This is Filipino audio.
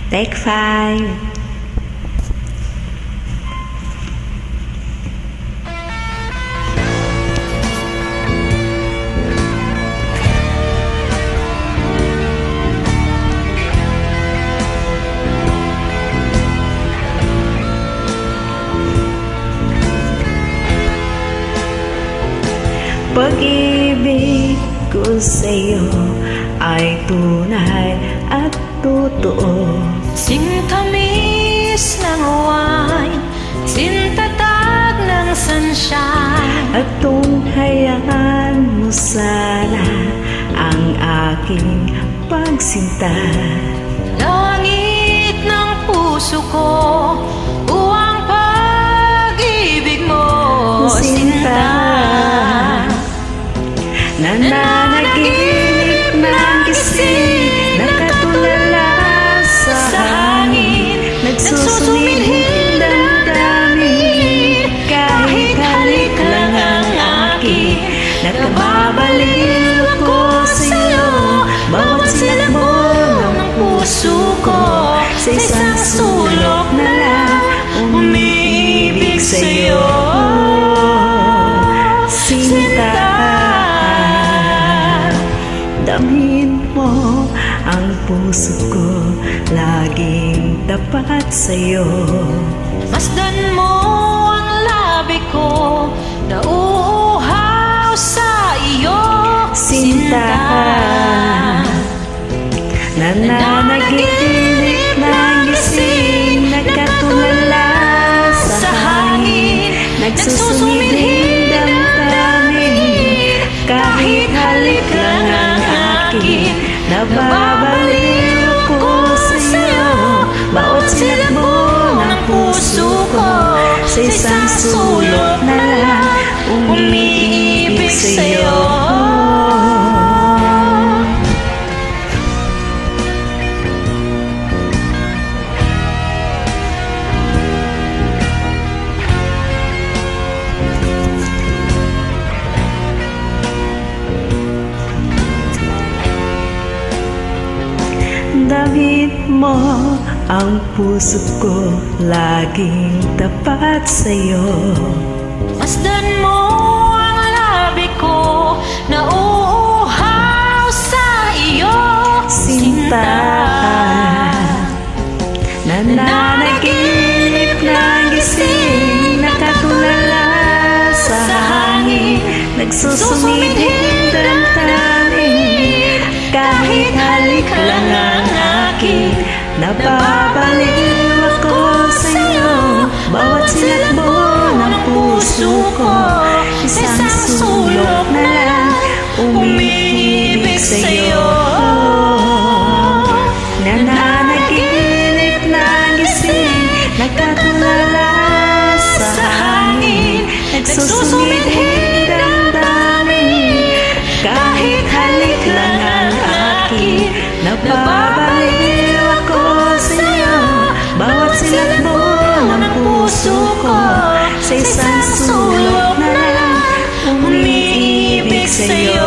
Take 5. Pag-ibig ko sa'yo ay tunay at totoo. Sintamis ng wine, sintatag ng sunshine. At tunghayan mo sana ang aking pagsinta. Langit ng puso ko, uwang pag-ibig mo, sinta. Nananaginip ng gising, nakatulala sa hangin, nagsusumilhing damdamin. Kahit halik lang ang akin, nakababaliw ako sa'yo. Bawat silabon ng puso ko, sa isang sulok na lang umiibig sa'yo. Sinta, damhin mo ang puso ko, laging tapat sa'yo. Masdan mo ang labi ko, nauuhaw sa iyo, Sinta, nananaginip ng gising, nakatulala sa hangin, nagsusumilhing damdamin. Kahit halik lang ang akin, nababaliw ko sa'yo. Bawat silabon ng puso ko, sa isang sulok na lang umiibig sa'yo. Damhin mo ang puso ko, laging tapat sa'yo. Masdan mo ang labi ko, nauuhaw sa iyo, Sinta, nananaginip ng gising, nakatulala sa hangin, nagsusumilhing damdamin. Kahit halik lang ang akin, nababaliw ako sa'yo. Bawat silabon ng puso ko, isang sulok na lang umiibig sa'yo. Nananaginip ng gising, nakatulala sa hangin, nagsusumilhing damdamin. Kahit halik lang ang akin, nababaliw ako sa'yo. Bawat silabon ng puso ko, sa isang sulok na lang umiibig sa'yo.